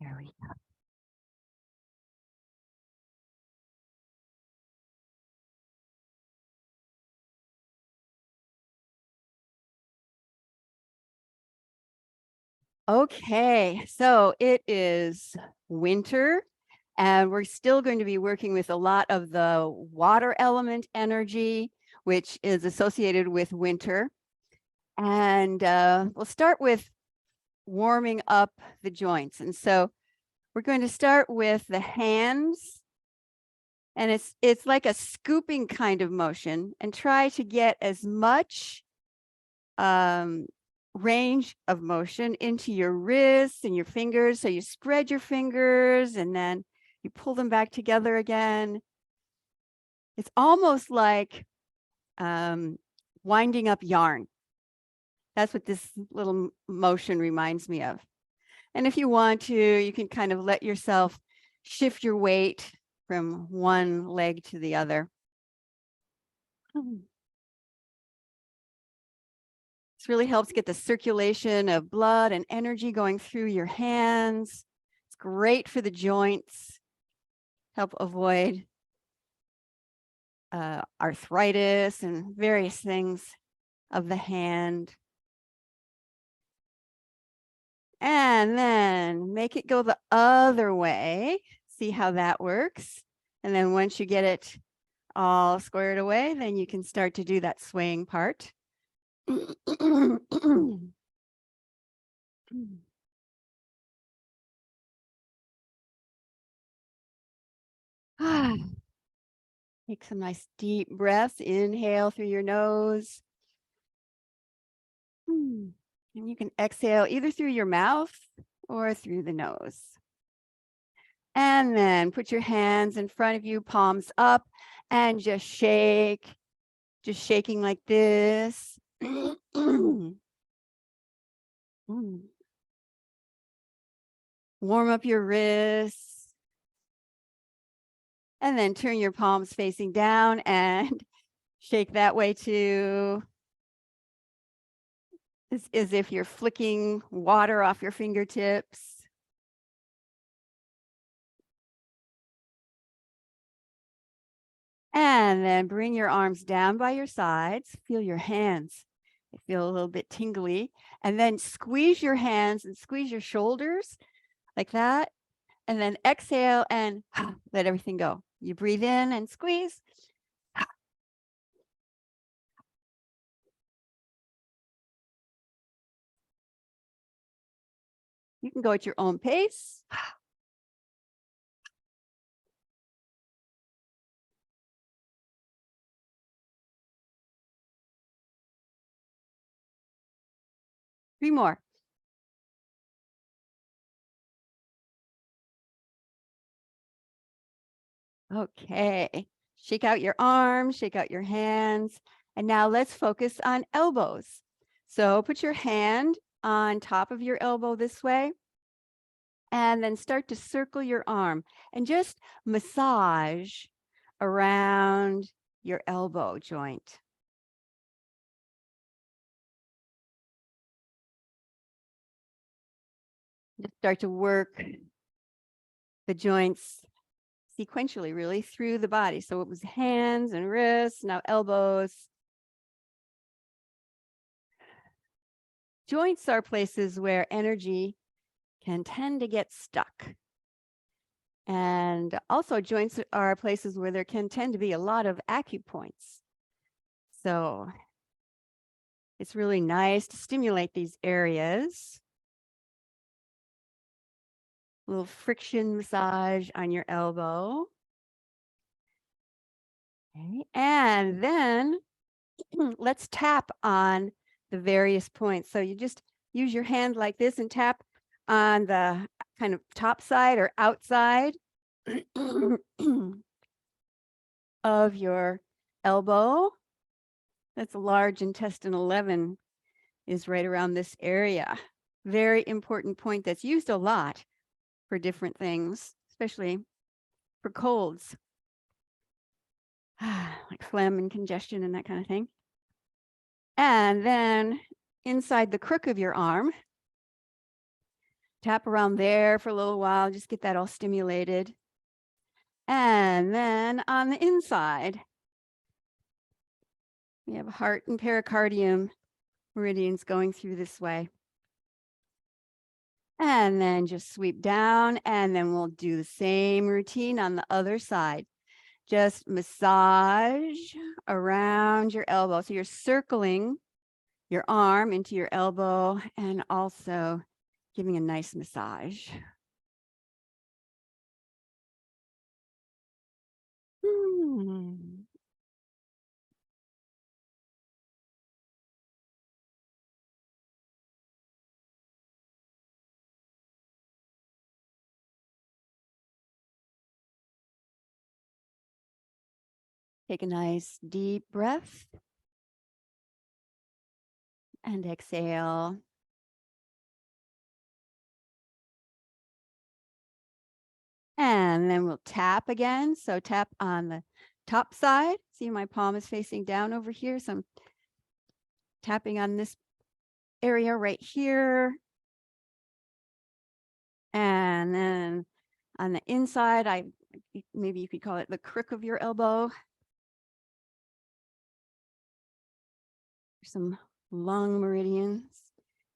There we go. Okay, so it is winter, and we're still going to be working with a lot of the water element energy, which is associated with winter. And we'll start with warming up the joints. And so we're going to start with the hands. And it's like a scooping kind of motion, and try to get as much range of motion into your wrists and your fingers. So you spread your fingers and then you pull them back together again. It's almost like winding up yarn. That's what this little motion reminds me of. And if you want to, you can kind of let yourself shift your weight from one leg to the other. This really helps get the circulation of blood and energy going through your hands. It's great for the joints, help avoid arthritis and various things of the hand. And then make it go the other way. See how that works. And then once you get it all squared away, then you can start to do that swaying part. Take some nice deep breaths. Inhale through your nose. And you can exhale either through your mouth or through the nose. And then put your hands in front of you, palms up, and just shake. Just shaking like this. Warm up your wrists. And then turn your palms facing down and shake that way too. It's as if you're flicking water off your fingertips. And then bring your arms down by your sides. Feel your hands. They feel a little bit tingly. And then squeeze your hands and squeeze your shoulders like that. And then exhale and let everything go. You breathe in and squeeze. You can go at your own pace. Three more. Okay. Shake out your arms, shake out your hands. And now let's focus on elbows. So put your hand on top of your elbow this way. And then start to circle your arm and just massage around your elbow joint. Just start to work the joints sequentially, really, through the body. So it was hands and wrists, now elbows. Joints are places where energy can tend to get stuck. And also joints are places where there can tend to be a lot of acupoints. So it's really nice to stimulate these areas. A little friction massage on your elbow. Okay. And then let's tap on the various points. So you just use your hand like this and tap on the kind of top side or outside of your elbow. That's large intestine 11 is right around this area. Very important point that's used a lot for different things, especially for colds, like phlegm and congestion and that kind of thing. And then inside the crook of your arm, Tap around there for a little while, just get that all stimulated. And then on the inside, we have heart and pericardium meridians going through this way. And then just sweep down, and then we'll do the same routine on the other side. Just massage around your elbow. So you're circling your arm into your elbow and also giving a nice massage. Take a nice deep breath and exhale. And then we'll tap again. So tap on the top side. See, my palm is facing down over here. So I'm tapping on this area right here. And then on the inside, maybe you could call it the crook of your elbow. Some lung meridians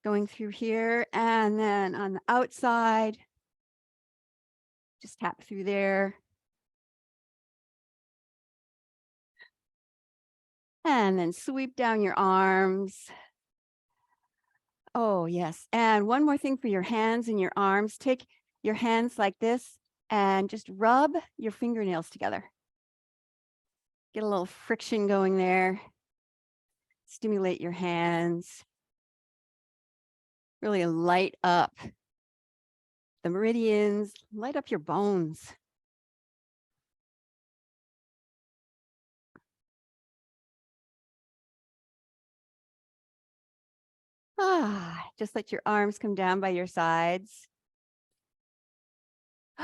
going through here. And then on the outside, just tap through there. And then sweep down your arms. Oh, yes. And one more thing for your hands and your arms. Take your hands like this and just rub your fingernails together. Get a little friction going there. Stimulate your hands. Really light up the meridians, light up your bones. Just let your arms come down by your sides.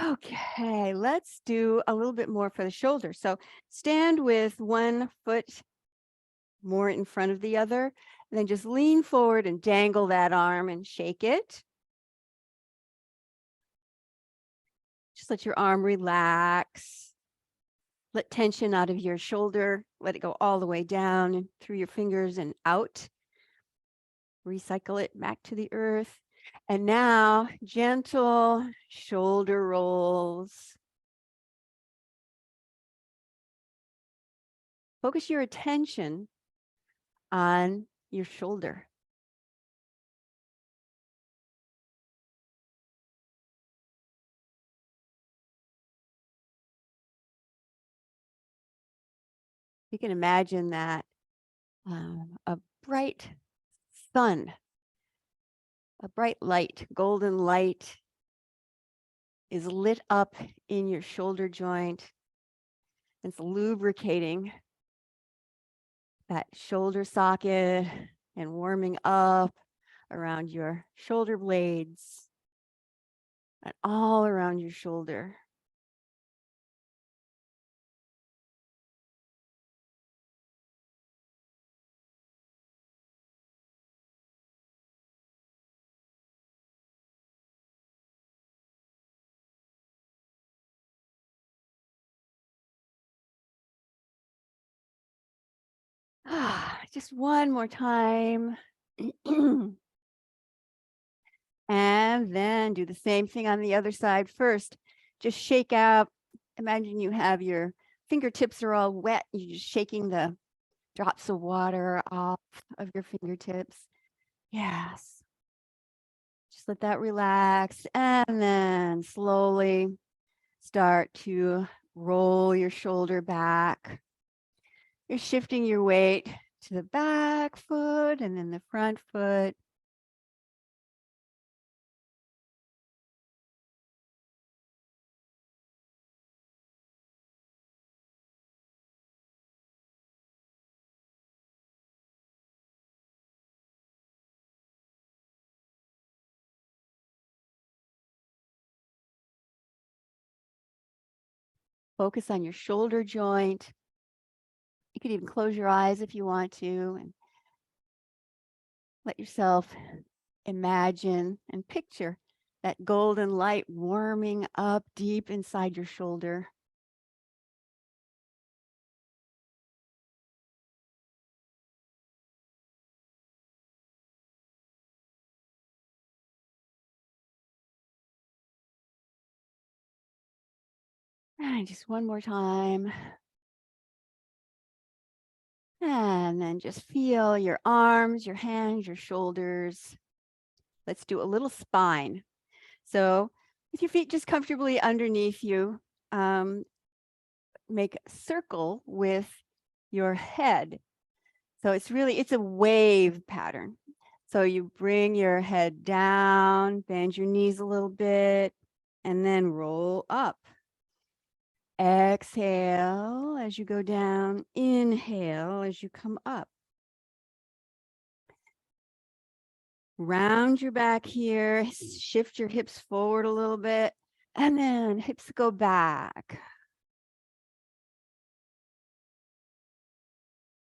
Okay, let's do a little bit more for the shoulder. So stand with one foot more in front of the other, and then just lean forward and dangle that arm and shake it. Just let your arm relax. Let tension out of your shoulder. Let it go all the way down and through your fingers and out. Recycle it back to the earth. And now, gentle shoulder rolls. Focus your attention on your shoulder. You can imagine that a bright sun, a bright light, golden light is lit up in your shoulder joint. It's lubricating that shoulder socket and warming up around your shoulder blades and all around your shoulder. Just one more time. And then do the same thing on the other side first. Just shake out. Imagine you have your fingertips are all wet. You're just shaking the drops of water off of your fingertips. Yes. Just let that relax. And then slowly start to roll your shoulder back. You're shifting your weight to the back foot and then the front foot. Focus on your shoulder joint. You could even close your eyes if you want to and let yourself imagine and picture that golden light warming up deep inside your shoulder. And just one more time. And then just feel your arms, your hands, your shoulders. Let's do a little spine. So with your feet just comfortably underneath you, make a circle with your head. So it's a wave pattern. So you bring your head down, bend your knees a little bit, and then roll up. Exhale as you go down, inhale as you come up. Round your back here, shift your hips forward a little bit, and then hips go back.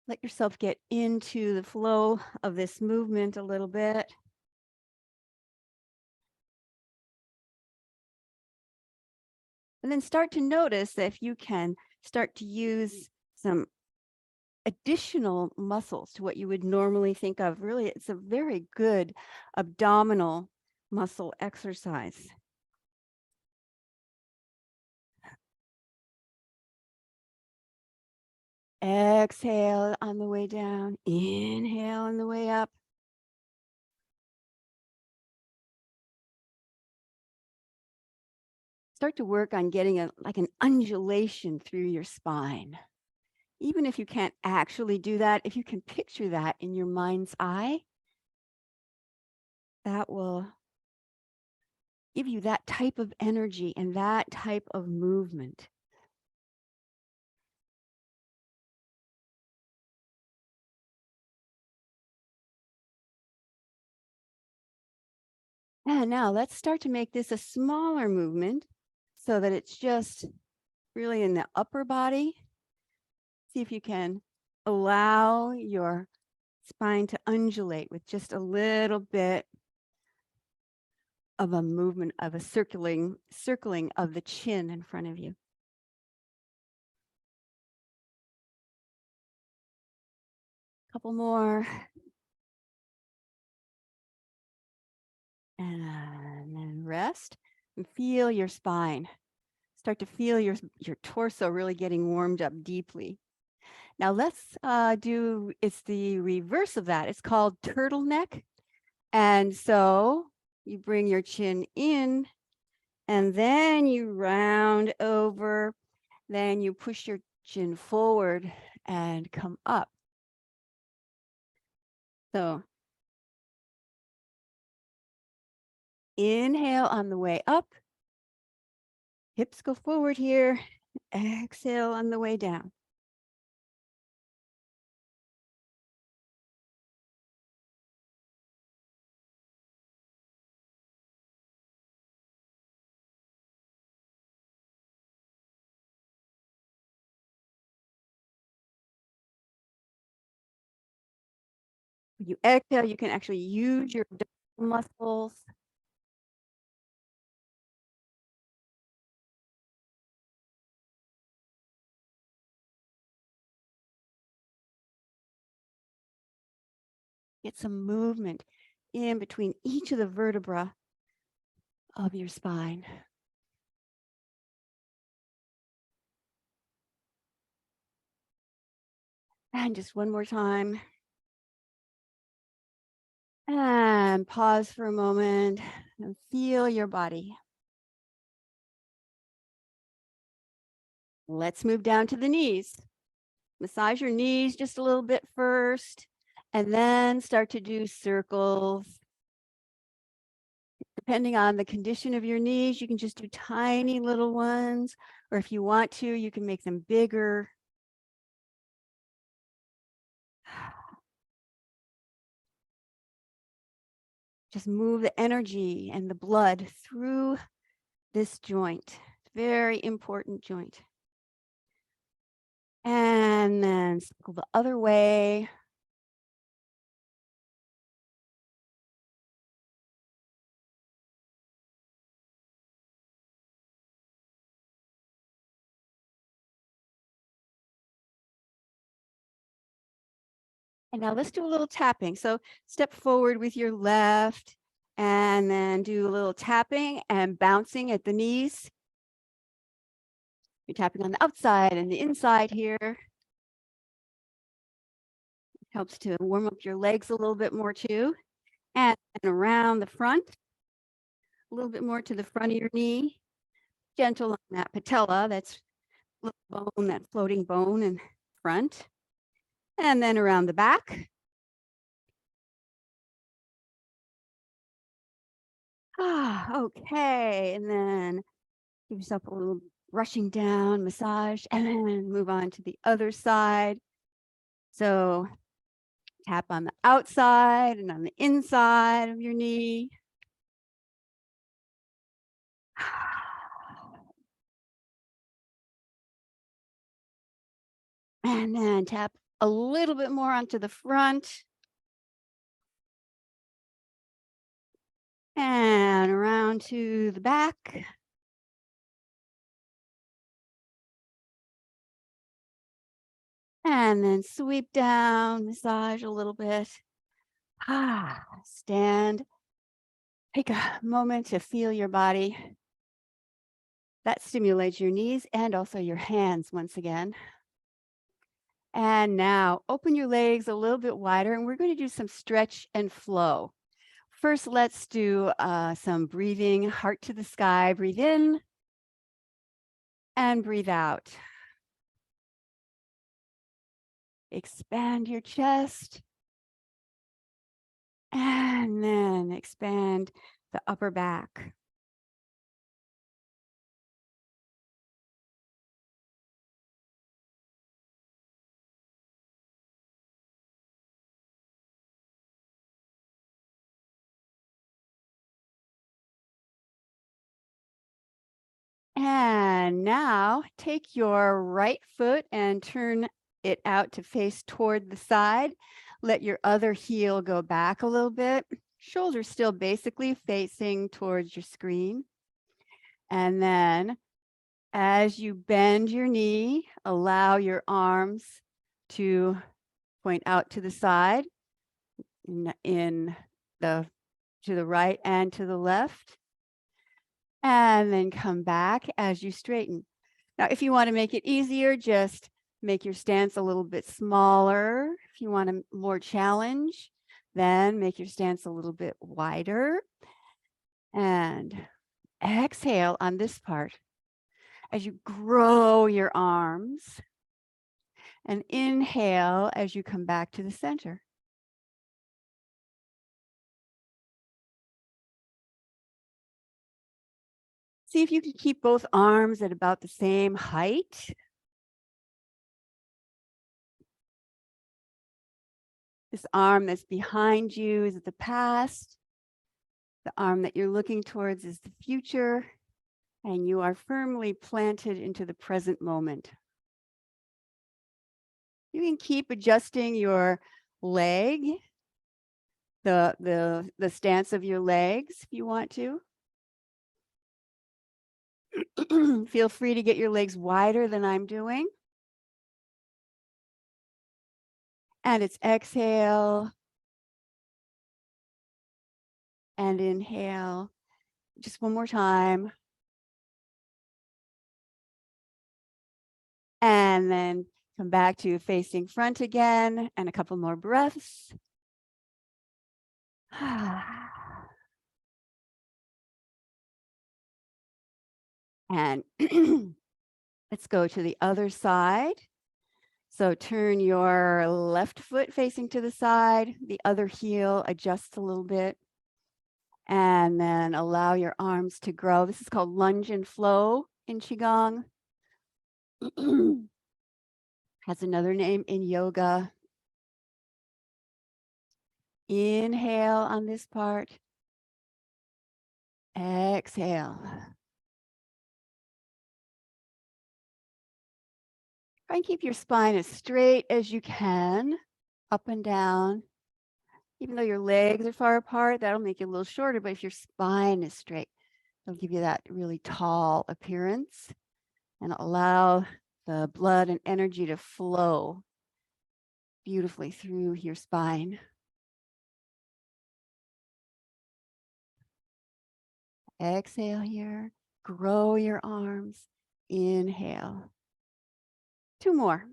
Let yourself get into the flow of this movement a little bit. And then start to notice that if you can start to use some additional muscles to what you would normally think of. Really, it's a very good abdominal muscle exercise. Exhale on the way down, inhale on the way up. Start to work on getting like an undulation through your spine. Even if you can't actually do that, if you can picture that in your mind's eye, that will give you that type of energy and that type of movement. And now let's start to make this a smaller movement so that it's just really in the upper body. See if you can allow your spine to undulate with just a little bit of a movement of a circling of the chin in front of you. Couple more. And then rest and feel your spine. Start to feel your torso really getting warmed up deeply. Now let's it's the reverse of that. It's called turtleneck. And so you bring your chin in and then you round over, then you push your chin forward and come up. So inhale on the way up, hips go forward here, exhale on the way down. When you exhale, you can actually use your muscles. Get some movement in between each of the vertebrae of your spine. And just one more time. And pause for a moment and feel your body. Let's move down to the knees. Massage your knees just a little bit first, and then start to do circles. Depending on the condition of your knees, you can just do tiny little ones, or if you want to, you can make them bigger. Just move the energy and the blood through this joint. Very important joint. And then circle the other way. And now let's do a little tapping. So step forward with your left and then do a little tapping and bouncing at the knees. You're tapping on the outside and the inside here. Helps to warm up your legs a little bit more too. And around the front, a little bit more to the front of your knee. Gentle on that patella, that's little bone, that floating bone in front. And then around the back. Okay. And then give yourself a little brushing down massage and then move on to the other side. So tap on the outside and on the inside of your knee. And then tap a little bit more onto the front. And around to the back. And then sweep down, massage a little bit. Stand. Take a moment to feel your body. That stimulates your knees and also your hands once again. And now open your legs a little bit wider and we're going to do some stretch and flow. First, let's do some breathing, heart to the sky. Breathe in and breathe out. Expand your chest. And then expand the upper back. And now take your right foot and turn it out to face toward the side. Let your other heel go back a little bit. Shoulders still basically facing towards your screen. And then as you bend your knee, allow your arms to point out to the side to the right and to the left. And then come back as you straighten. Now, if you want to make it easier, just make your stance a little bit smaller. If you want a more challenge, then make your stance a little bit wider. And exhale on this part as you grow your arms. And inhale as you come back to the center. See if you can keep both arms at about the same height. This arm that's behind you is the past. The arm that you're looking towards is the future. And you are firmly planted into the present moment. You can keep adjusting your leg, the stance of your legs if you want to. Feel free to get your legs wider than I'm doing. And it's exhale and inhale. Just one more time. And then come back to facing front again and a couple more breaths. And let's go to the other side. So turn your left foot facing to the side, the other heel adjusts a little bit, and then allow your arms to grow. This is called lunge and flow in Qigong. Has another name in yoga. Inhale on this part. Exhale. Try and keep your spine as straight as you can, up and down. Even though your legs are far apart, that'll make you a little shorter, but if your spine is straight, it'll give you that really tall appearance and allow the blood and energy to flow beautifully through your spine. Exhale here. Grow your arms. Inhale. 2 more.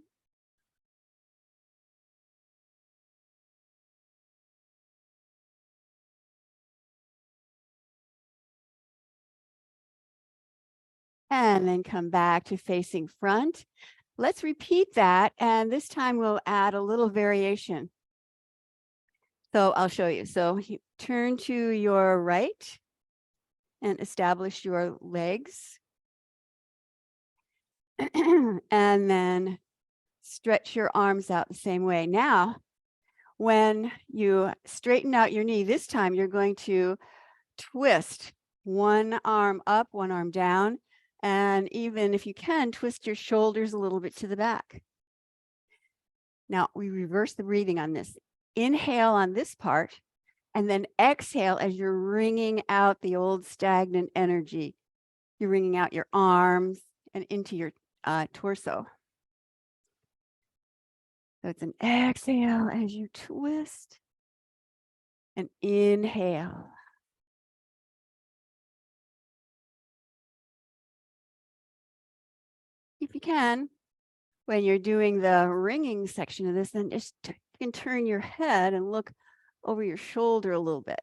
And then come back to facing front. Let's repeat that. And this time we'll add a little variation. So I'll show you. So you turn to your right and establish your legs. And then stretch your arms out the same way. Now, when you straighten out your knee, this time you're going to twist one arm up, one arm down, and even if you can, twist your shoulders a little bit to the back. Now, we reverse the breathing on this. Inhale on this part, and then exhale as you're wringing out the old stagnant energy. You're wringing out your arms and into your torso. So it's an exhale as you twist, and inhale. If you can, when you're doing the ringing section of this, then just you can turn your head and look over your shoulder a little bit.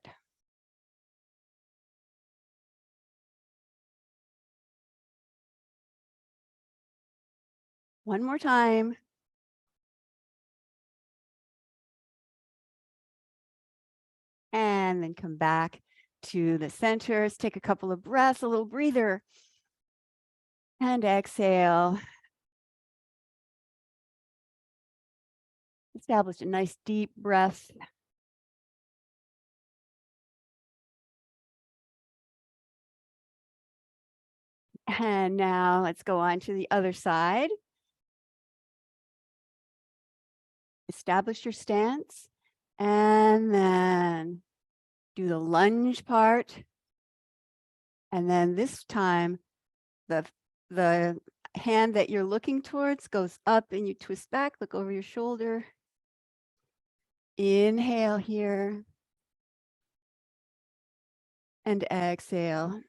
One more time. And then come back to the center. Let's take a couple of breaths, a little breather. And exhale. Establish a nice deep breath. And now let's go on to the other side. Establish your stance. And then do the lunge part. And then this time, the hand that you're looking towards goes up and you twist back, look over your shoulder. Inhale here. And exhale.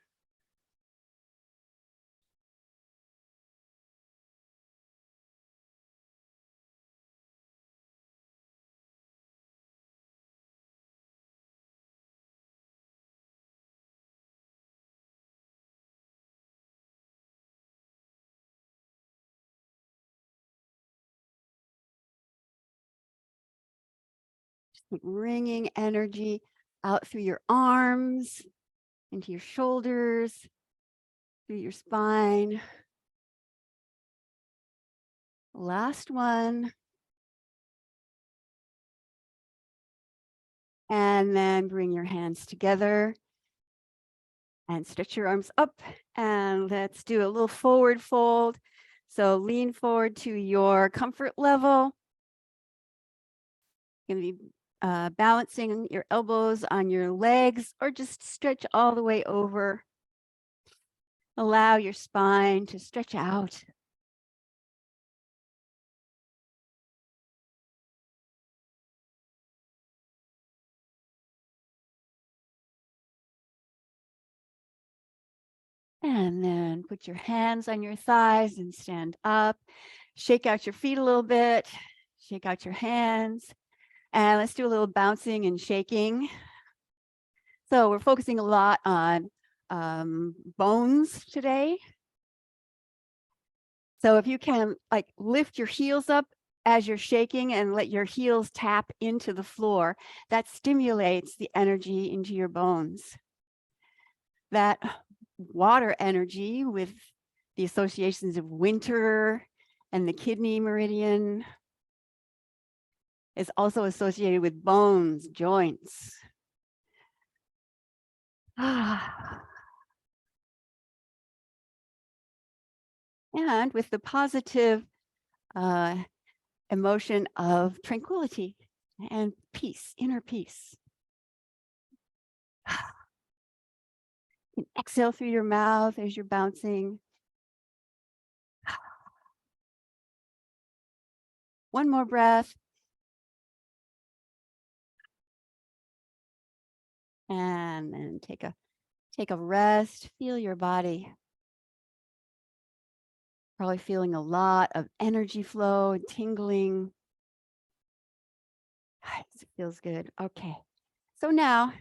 Wringing energy out through your arms, into your shoulders, through your spine. Last one. And then bring your hands together and stretch your arms up. And let's do a little forward fold. So lean forward to your comfort level. You're going to be balancing your elbows on your legs or just stretch all the way over. Allow your spine to stretch out. And then put your hands on your thighs and stand up. Shake out your feet a little bit. Shake out your hands. And let's do a little bouncing and shaking. So we're focusing a lot on bones today. So if you can like lift your heels up as you're shaking and let your heels tap into the floor, that stimulates the energy into your bones. That water energy with the associations of winter and the kidney meridian is also associated with bones, joints. And with the positive emotion of tranquility and peace, inner peace. And exhale through your mouth as you're bouncing. One more breath. And then take a rest, feel your body. Probably feeling a lot of energy flow and tingling. It feels good. Okay. So now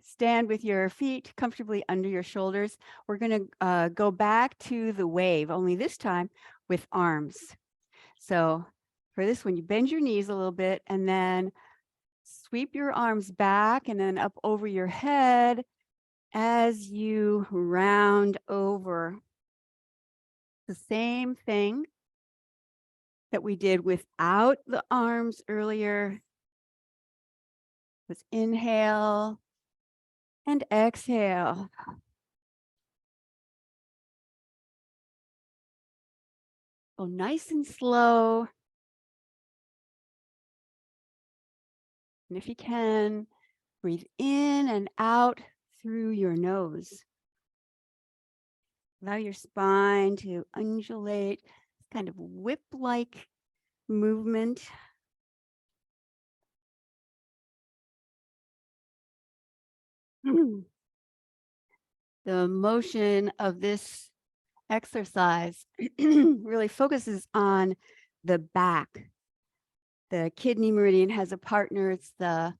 stand with your feet comfortably under your shoulders. We're going to go back to the wave, only this time with arms. So for this one, you bend your knees a little bit and then sweep your arms back and then up over your head as you round over. The same thing that we did without the arms earlier. Let's inhale and exhale. Go nice and slow. And if you can, breathe in and out through your nose. Allow your spine to undulate, kind of whip-like movement. The motion of this exercise really focuses on the back. The kidney meridian has a partner. It's the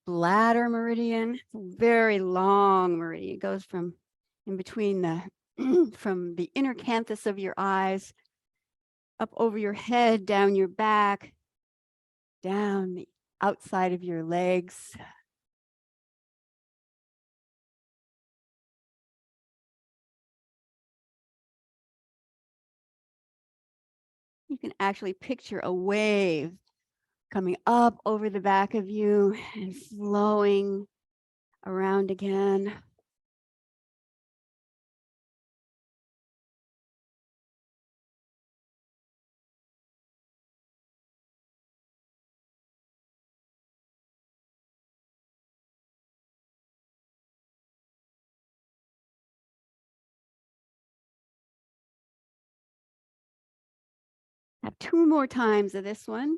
bladder meridian. It's a very long meridian. It goes from in between the from the inner canthus of your eyes up over your head, down your back, down the outside of your legs. You can actually picture a wave coming up over the back of you and flowing around again. Have 2 more times of this one.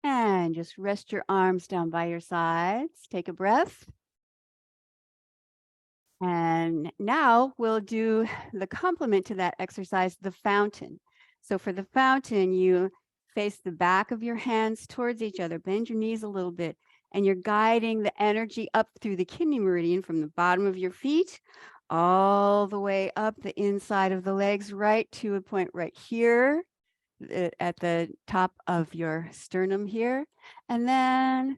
And just rest your arms down by your sides. Take a breath. And now we'll do the complement to that exercise, the fountain. So for the fountain, you face the back of your hands towards each other, bend your knees a little bit, and you're guiding the energy up through the kidney meridian from the bottom of your feet all the way up the inside of the legs, right to a point right here at the top of your sternum here. And then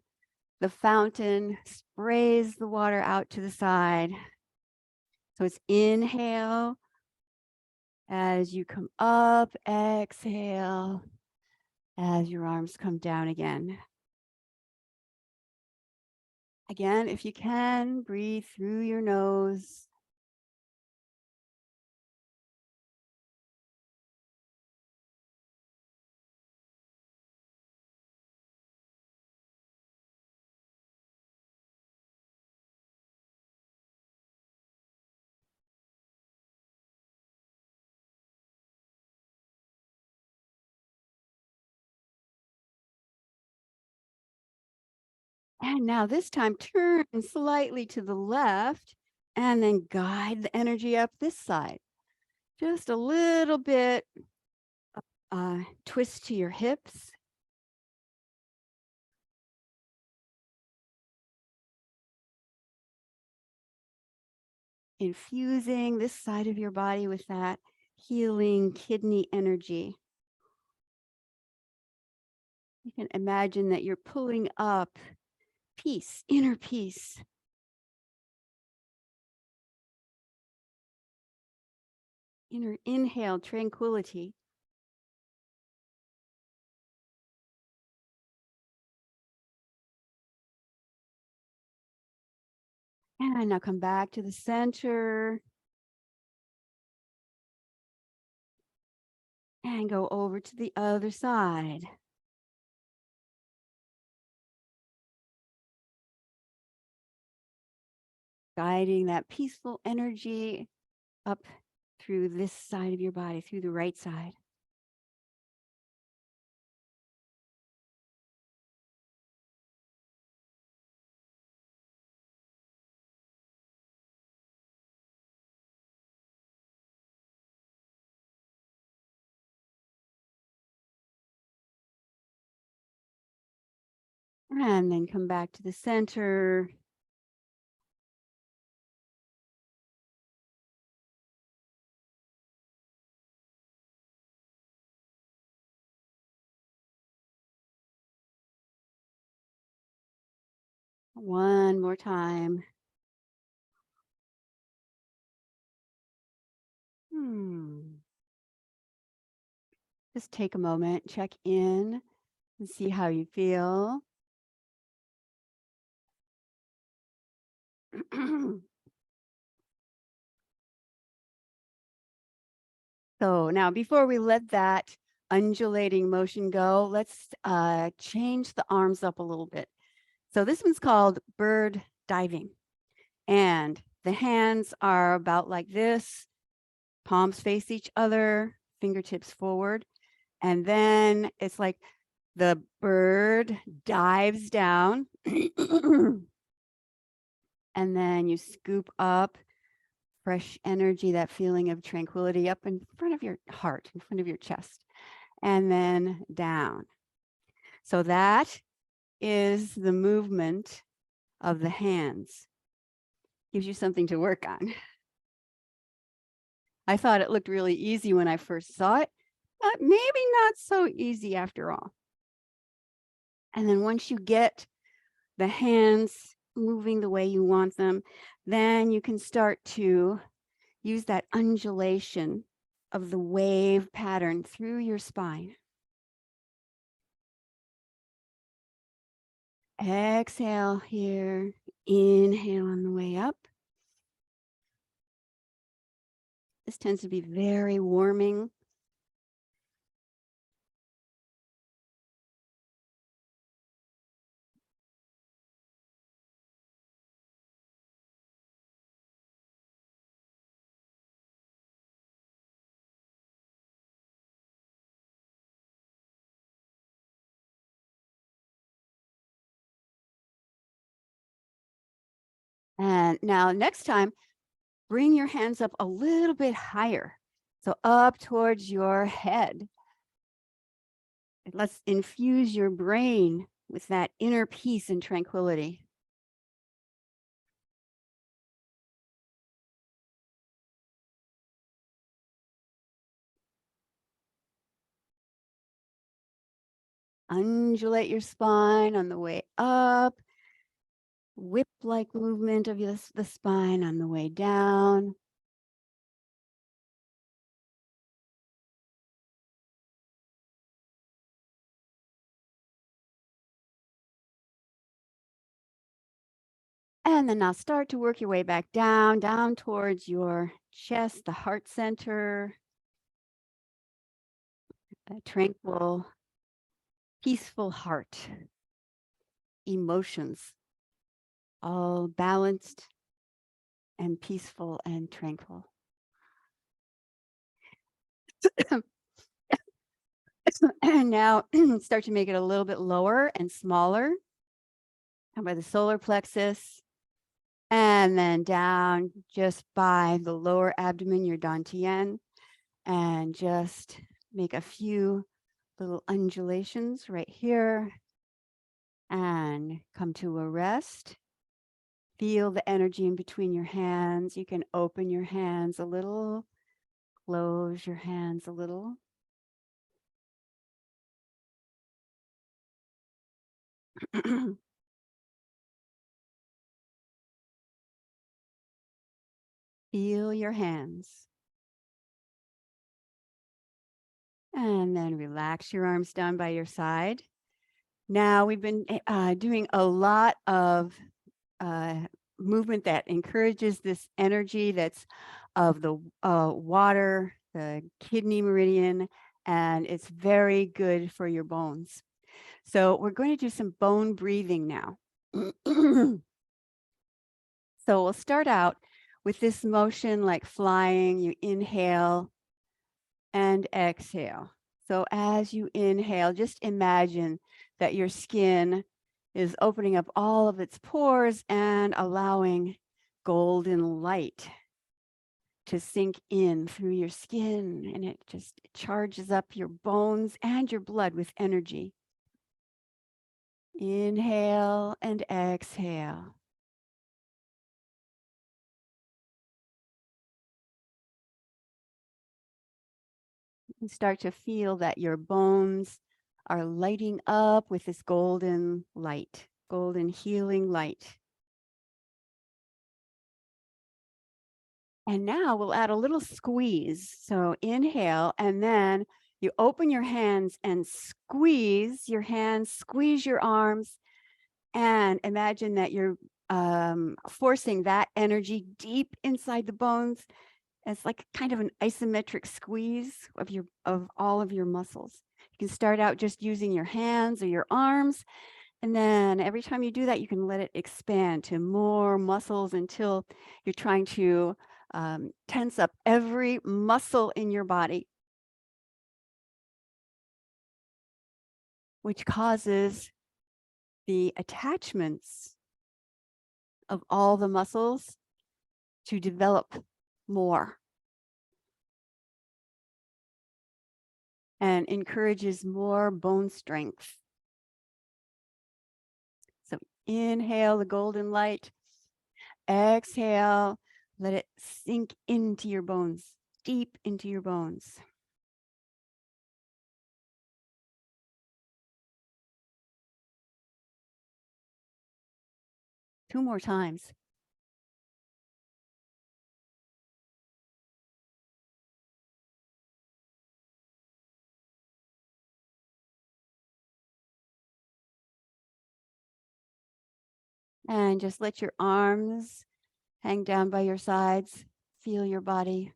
the fountain sprays the water out to the side. So it's inhale as you come up, exhale as your arms come down again. Again, if you can, breathe through your nose. And now this time, turn slightly to the left and then guide the energy up this side. Just a little bit, twist to your hips. Infusing this side of your body with that healing kidney energy. You can imagine that you're pulling up peace, inner peace. Inhale, tranquility. And now come back to the center. And go over to the other side. guiding that peaceful energy up through this side of your body, through the right side. And then come back to the center. One more time. Just take a moment, check in, and see how you feel. So now before we let that undulating motion go, let's change the arms up a little bit. So this one's called bird diving. And the hands are about like this, palms face each other, fingertips forward. And then it's like the bird dives down. And then you scoop up fresh energy, that feeling of tranquility up in front of your heart, in front of your chest, and then down. So that is the movement of the hands. Gives you something to work on. I thought it looked really easy when I first saw it, but maybe not so easy after all. And then once you get the hands moving the way you want them, then you can start to use that undulation of the wave pattern through your spine. Exhale here, inhale on the way up. This tends to be very warming. And now next time, bring your hands up a little bit higher. So up towards your head. Let's infuse your brain with that inner peace and tranquility. Undulate your spine on the way up. Whip-like movement of the spine on the way down. And then now start to work your way back down, down towards your chest, the heart center. A tranquil, peaceful heart. Emotions, all balanced and peaceful and tranquil. And now start to make it a little bit lower and smaller. Down by the solar plexus. And then down just by the lower abdomen, your dantian. And just make a few little undulations right here. And come to a rest. Feel the energy in between your hands. You can open your hands a little, close your hands a little. Feel your hands. And then relax your arms down by your side. Now we've been doing a lot of movement that encourages this energy that's of the water, the kidney meridian, and it's very good for your bones. So we're going to do some bone breathing now. So we'll start out with this motion like flying. You inhale and exhale. So as you inhale, just imagine that your skin is opening up all of its pores and allowing golden light to sink in through your skin, and it just charges up your bones and your blood with energy. Inhale and exhale. You start to feel that your bones are lighting up with this golden light, golden healing light. And now we'll add a little squeeze. So inhale, and then you open your hands and squeeze your hands, squeeze your arms, and imagine that you're forcing that energy deep inside the bones. It's like kind of an isometric squeeze of all of your muscles. You can start out just using your hands or your arms, and then every time you do that, you can let it expand to more muscles until you're trying to tense up every muscle in your body, which causes the attachments of all the muscles to develop more and encourages more bone strength. So inhale the golden light, exhale, let it sink into your bones, deep into your bones. Two more times. And just let your arms hang down by your sides. Feel your body.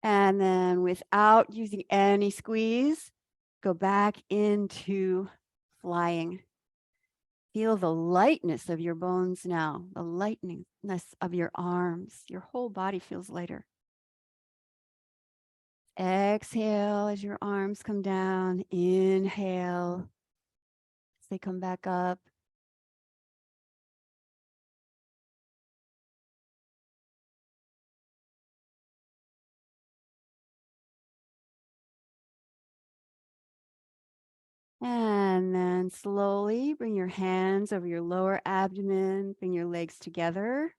And then without using any squeeze, go back into flying. Feel the lightness of your bones now, the lightness of your arms. Your whole body feels lighter. Exhale as your arms come down. Inhale as they come back up. And then slowly bring your hands over your lower abdomen, bring your legs together.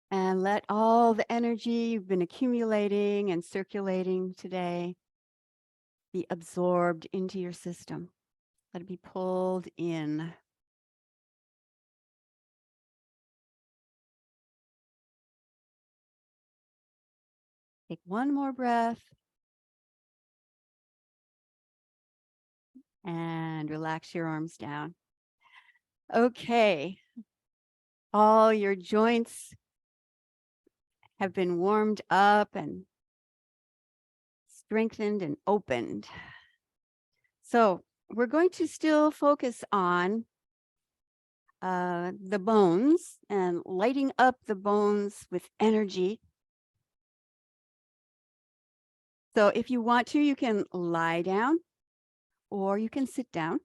And let all the energy you've been accumulating and circulating today be absorbed into your system. Let it be pulled in. Take one more breath and relax your arms down. Okay. All your joints have been warmed up and strengthened and opened. So we're going to still focus on the bones and lighting up the bones with energy. So if you want to, you can lie down or you can sit down.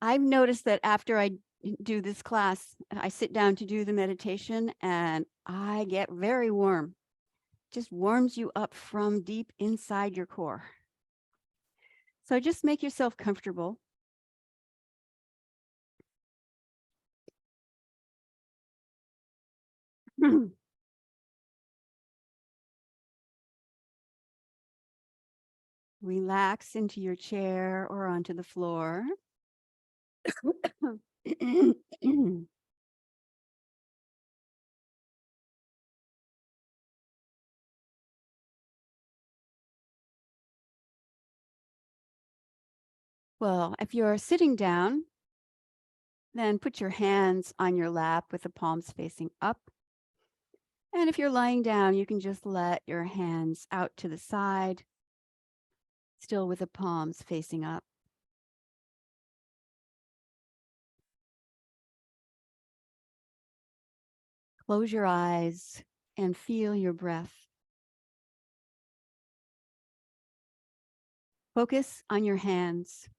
I've noticed that after I do this class, I sit down to do the meditation and I get very warm. Just warms you up from deep inside your core. So just make yourself comfortable. Relax into your chair or onto the floor. Well, if you're sitting down, then put your hands on your lap with the palms facing up. And if you're lying down, you can just let your hands out to the side still with the palms facing up. Close your eyes and feel your breath. Focus on your hands.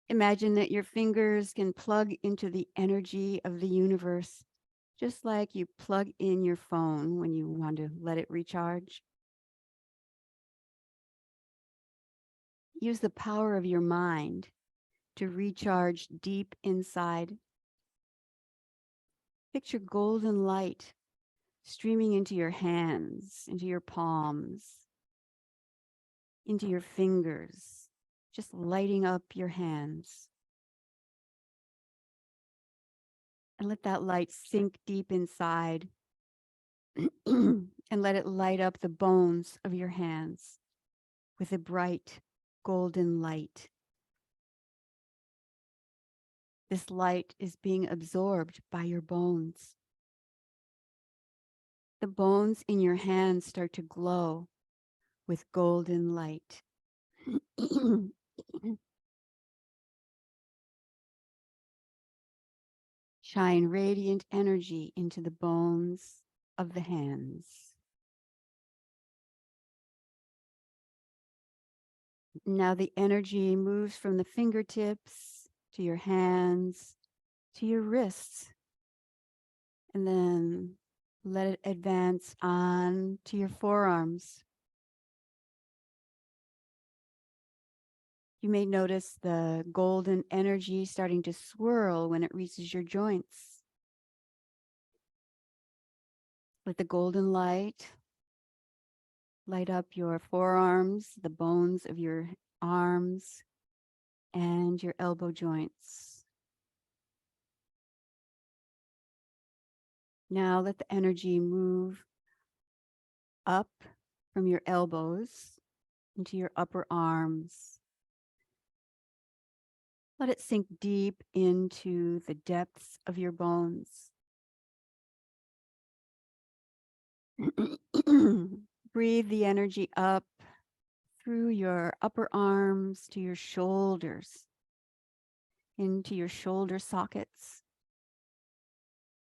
Imagine that your fingers can plug into the energy of the universe, just like you plug in your phone when you want to let it recharge. Use the power of your mind to recharge deep inside. Picture golden light streaming into your hands, into your palms, into your fingers, just lighting up your hands. And let that light sink deep inside and let it light up the bones of your hands with a bright golden light. This light is being absorbed by your bones. The bones in your hands start to glow with golden light. Shine radiant energy into the bones of the hands. Now the energy moves from the fingertips to your hands, to your wrists, and then let it advance on to your forearms. You may notice the golden energy starting to swirl when it reaches your joints. Let the golden light light up your forearms, the bones of your arms, and your elbow joints. Now let the energy move up from your elbows into your upper arms. Let it sink deep into the depths of your bones. Breathe the energy up through your upper arms to your shoulders, into your shoulder sockets.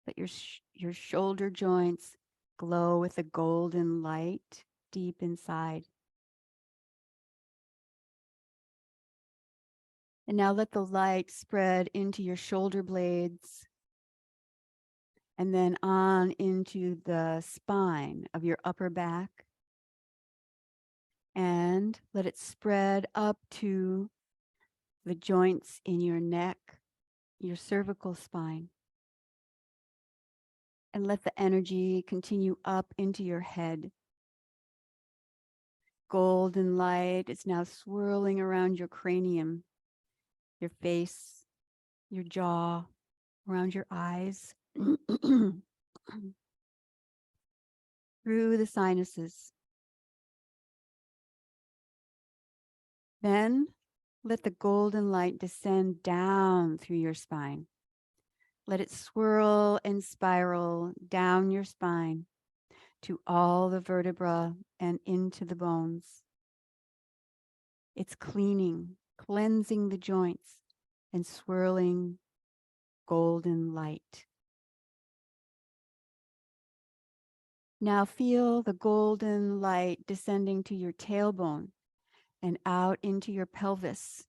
Let your shoulder joints glow with a golden light deep inside. And now let the light spread into your shoulder blades and then on into the spine of your upper back. And let it spread up to the joints in your neck, your cervical spine. And let the energy continue up into your head. Golden light is now swirling around your cranium, your face, your jaw, around your eyes, through the sinuses. Then let the golden light descend down through your spine. Let it swirl and spiral down your spine to all the vertebra and into the bones. It's cleansing the joints and swirling golden light. Now feel the golden light descending to your tailbone and out into your pelvis.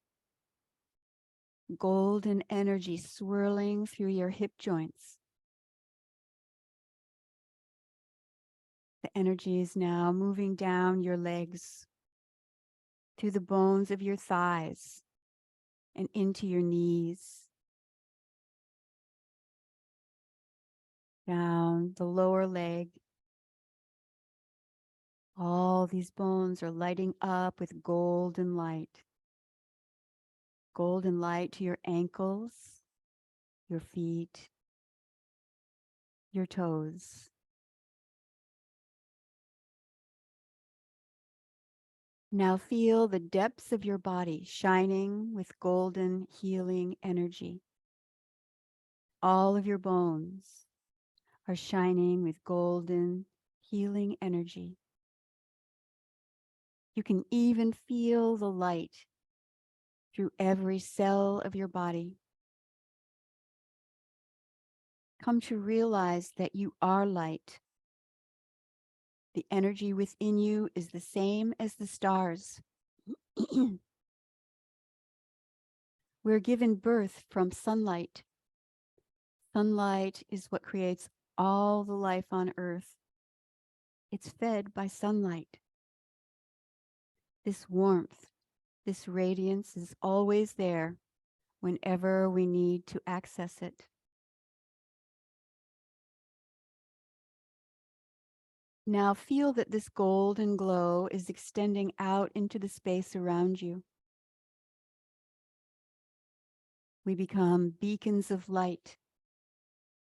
Golden energy swirling through your hip joints. The energy is now moving down your legs, through the bones of your thighs and into your knees. Down the lower leg. All these bones are lighting up with golden light. Golden light to your ankles, your feet, your toes. Now feel the depths of your body shining with golden healing energy. All of your bones are shining with golden healing energy. You can even feel the light through every cell of your body. Come to realize that you are light. The energy within you is the same as the stars. We're given birth from sunlight. Sunlight is what creates all the life on Earth. It's fed by sunlight. This warmth, this radiance is always there whenever we need to access it. Now feel that this golden glow is extending out into the space around you. We become beacons of light,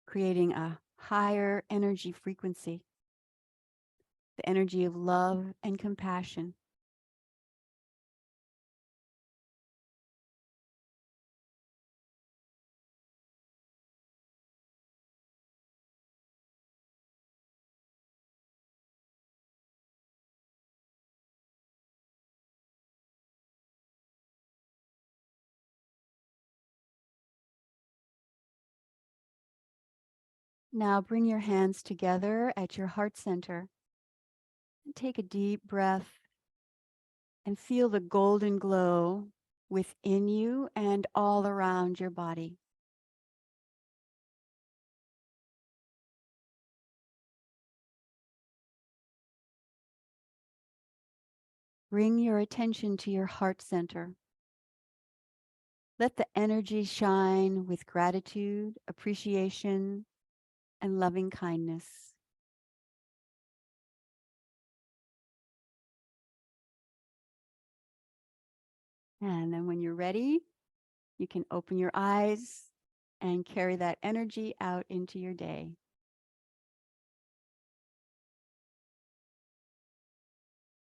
creating a higher energy frequency, the energy of love and compassion. Now bring your hands together at your heart center and take a deep breath and feel the golden glow within you and all around your body. Bring your attention to your heart center. Let the energy shine with gratitude, appreciation, and loving kindness. And then when you're ready, you can open your eyes and carry that energy out into your day.